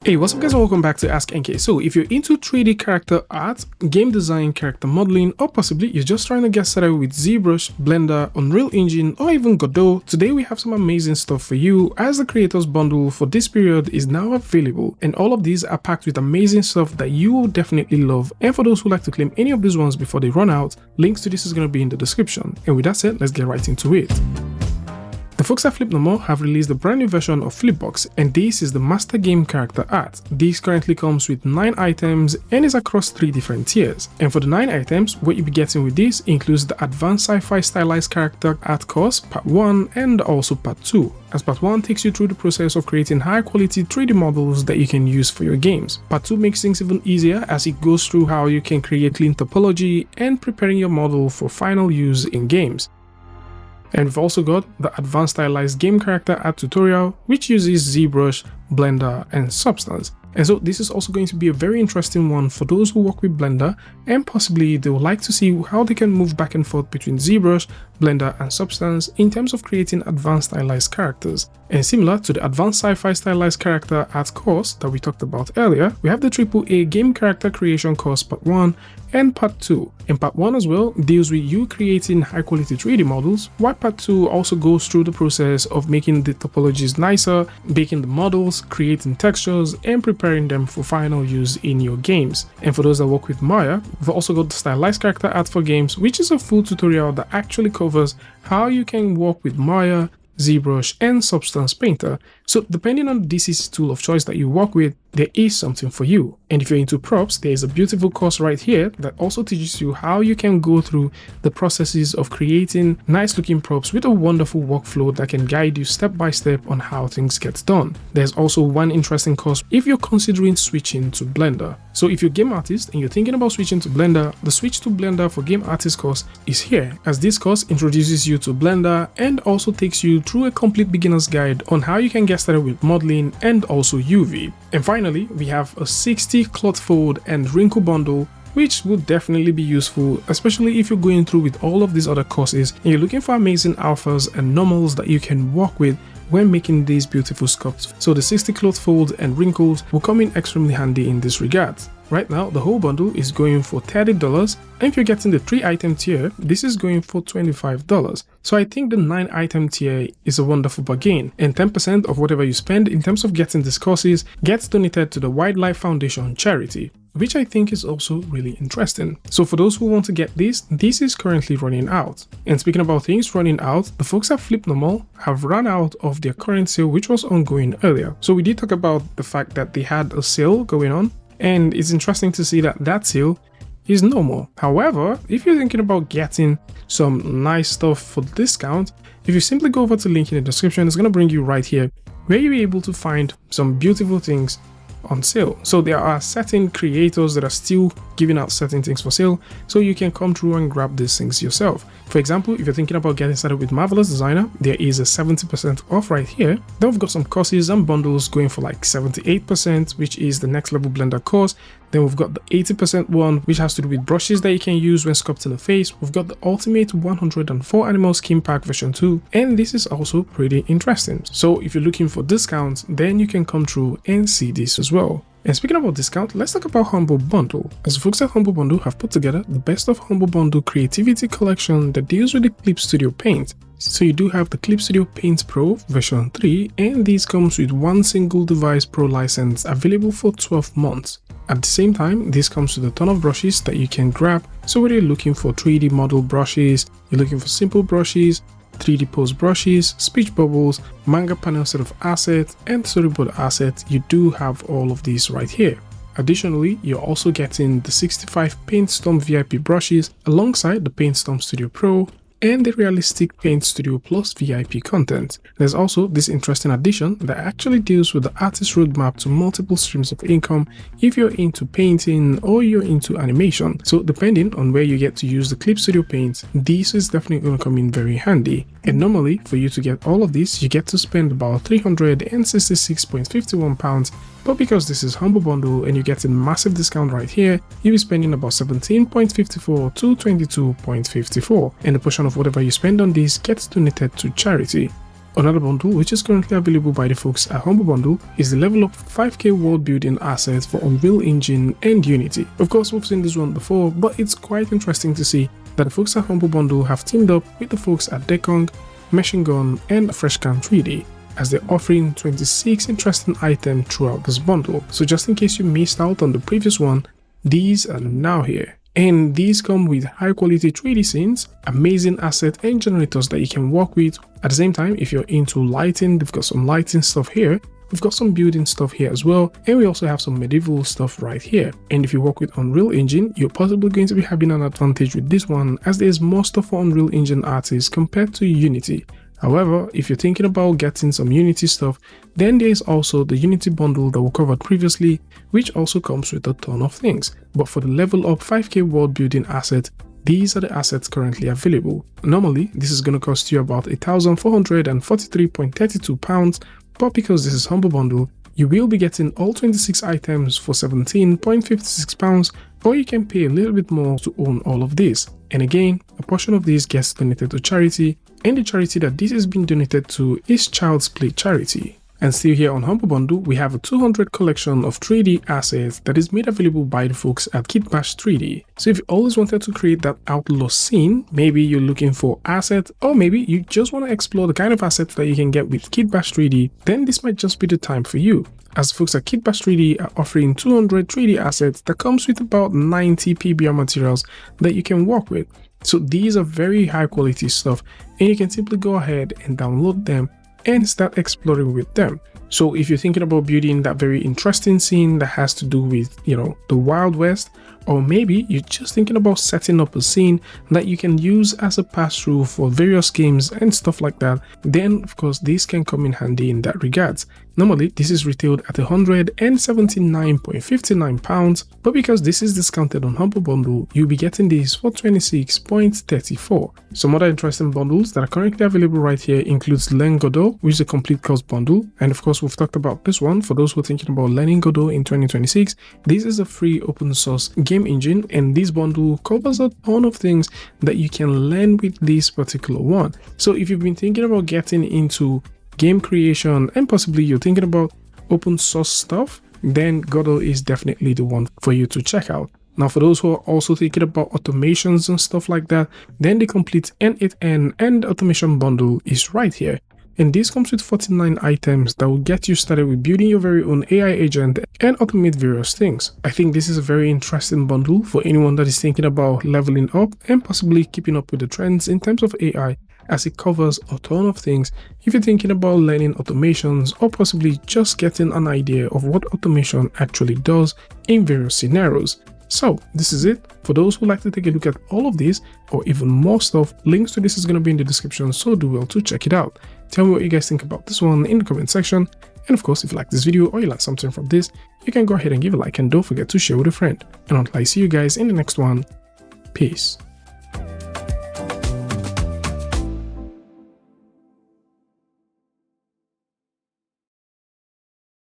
Hey, what's up guys, and welcome back to askNK. So if you're into 3D character art, game design, character modeling, or possibly you're just trying to get started with ZBrush, Blender, Unreal Engine, or even Godot, today we have some amazing stuff for you, as the creators bundle for this period is now available, and all of these are packed with amazing stuff that you will definitely love. And for those who like to claim any of these ones before they run out, links to this is going to be in the description. And with that said, let's get right into it. The folks at Flip No More have released a brand new version of Flipbox, and this is the master game character art. This currently comes with 9 items and is across 3 different tiers. And for the 9 items, what you'll be getting with this includes the advanced sci-fi stylized character art course part 1 and also part 2. As part 1 takes you through the process of creating high quality 3D models that you can use for your games. Part 2 makes things even easier as it goes through how you can create clean topology and preparing your model for final use in games. And we've also got the advanced stylized game character art tutorial, which uses ZBrush, Blender, and Substance. And so this is also going to be a very interesting one for those who work with Blender, and possibly they would like to see how they can move back and forth between ZBrush, Blender, and Substance in terms of creating advanced stylized characters. And similar to the advanced sci-fi stylized character art course that we talked about earlier, we have the AAA game character creation course part 1 and part 2. And part 1 as well deals with you creating high quality 3D models, while part 2 also goes through the process of making the topologies nicer, baking the models, creating textures, and preparing them for final use in your games. And for those that work with Maya, we've also got the stylized character art for games, which is a full tutorial that actually covers how you can work with Maya, ZBrush, and Substance Painter. So depending on the DCC tool of choice that you work with, there is something for you. And if you're into props, there is a beautiful course right here that also teaches you how you can go through the processes of creating nice looking props with a wonderful workflow that can guide you step by step on how things get done. There's also one interesting course if you're considering switching to Blender. So if you're a game artist and you're thinking about switching to Blender, the Switch to Blender for Game Artist course is here, as this course introduces you to Blender and also takes you through a complete beginner's guide on how you can get started with modeling and also UV. And finally, we have a 60 cloth fold and wrinkle bundle, which would definitely be useful, especially if you're going through with all of these other courses and you're looking for amazing alphas and normals that you can work with when making these beautiful sculpts. So the 60 cloth folds and wrinkles will come in extremely handy in this regard. Right now, the whole bundle is going for $30, and if you're getting the 3 item tier, this is going for $25. So I think the 9 item tier is a wonderful bargain, and 10% of whatever you spend in terms of getting these courses gets donated to the Wildlife Foundation charity, which I think is also really interesting. So for those who want to get this is currently running out. And speaking about things running out, the folks at Flip No More have run out of their current sale, which was ongoing earlier. So we did talk about the fact that they had a sale going on, and it's interesting to see that that sale is no more. However, if you're thinking about getting some nice stuff for discount, if you simply go over to the link in the description, it's going to bring you right here where you'll be able to find some beautiful things on sale. So there are certain creators that are still giving out certain things for sale, so you can come through and grab these things yourself. For example, if you're thinking about getting started with Marvelous Designer, there is a 70% off right here. Then we've got some courses and bundles going for like 78%, which is the next level Blender course. Then we've got the 80% one, which has to do with brushes that you can use when sculpting a face. We've got the Ultimate 104 Animal Skin Pack version 2, and this is also pretty interesting. So if you're looking for discounts, then you can come through and see this as well. And speaking about discount, let's talk about Humble Bundle, as the folks at Humble Bundle have put together the best of Humble Bundle creativity collection that deals with the Clip Studio Paint. So you do have the Clip Studio Paint Pro version 3, and this comes with one single device pro license available for 12 months. At the same time, this comes with a ton of brushes that you can grab. So whether you're looking for 3D model brushes, you're looking for simple brushes, 3D pose brushes, speech bubbles, manga panel set of assets, and storyboard assets, you do have all of these right here. Additionally, you're also getting the 65 PaintStorm VIP brushes alongside the PaintStorm Studio Pro and the Realistic Paint Studio Plus VIP content. There's also this interesting addition that actually deals with the artist roadmap to multiple streams of income if you're into painting or you're into animation. So depending on where you get to use the Clip Studio Paint, this is definitely going to come in very handy. And normally, for you to get all of this, you get to spend about £366.51, but because this is Humble Bundle and you get a massive discount right here, you'll be spending about $17.54 to $22.54, and a portion of whatever you spend on this gets donated to charity. Another bundle which is currently available by the folks at Humble Bundle is the Level Up 5K world building asset for Unreal Engine and Unity. Of course, we've seen this one before, but it's quite interesting to see that the folks at Humble Bundle have teamed up with the folks at Dekong, Machine Gun, and Freshcan 3D, as they're offering 26 interesting items throughout this bundle. So just in case you missed out on the previous one, these are now here. And these come with high quality 3D scenes, amazing asset and generators that you can work with. At the same time, if you're into lighting, they've got some lighting stuff here. We've got some building stuff here as well, and we also have some medieval stuff right here. And if you work with Unreal Engine, you're possibly going to be having an advantage with this one, as there's more stuff for Unreal Engine artists compared to Unity. However, if you're thinking about getting some Unity stuff, then there's also the Unity bundle that we covered previously, which also comes with a ton of things. But for the Level Up 5K world building asset, these are the assets currently available. Normally, this is going to cost you about £1,443.32, but because this is Humble Bundle, you will be getting all 26 items for £17.56, or you can pay a little bit more to own all of this. And again, a portion of this gets donated to charity, and the charity that this is being donated to is Child's Play Charity. And still here on Humble Bundle, we have a 200 collection of 3D assets that is made available by the folks at Kitbash 3D. So if you always wanted to create that Outlaw scene, maybe you're looking for assets, or maybe you just want to explore the kind of assets that you can get with Kitbash 3D, then this might just be the time for you. As folks at Kitbash 3D are offering 200 3D assets that comes with about 90 PBR materials that you can work with. So these are very high quality stuff, and you can simply go ahead and download them and start exploring with them. So if you're thinking about building that very interesting scene that has to do with, the Wild West, or maybe you're just thinking about setting up a scene that you can use as a pass-through for various games and stuff like that, then of course this can come in handy in that regards. Normally this is retailed at £179.59, but because this is discounted on Humble Bundle, you'll be getting this for £26.34. Some other interesting bundles that are currently available right here includes Learn Godot, which is a complete course bundle, and of course we've talked about this one. For those who are thinking about learning Godot in 2026, this is a free open source game engine, and this bundle covers a ton of things that you can learn with this particular one. So if you've been thinking about getting into game creation and possibly you're thinking about open source stuff, then Godot is definitely the one for you to check out. Now for those who are also thinking about automations and stuff like that, then the complete N8N and automation bundle is right here. And this comes with 49 items that will get you started with building your very own AI agent and automate various things. I think this is a very interesting bundle for anyone that is thinking about leveling up and possibly keeping up with the trends in terms of AI, as it covers a ton of things if you're thinking about learning automations or possibly just getting an idea of what automation actually does in various scenarios. So this is it. For those who like to take a look at all of this or even more stuff, links to this is going to be in the description, so do well to check it out. Tell me what you guys think about this one in the comment section, and of course if you like this video or you like something from this, you can go ahead and give a like, and don't forget to share with a friend. And until I see you guys in the next one, peace.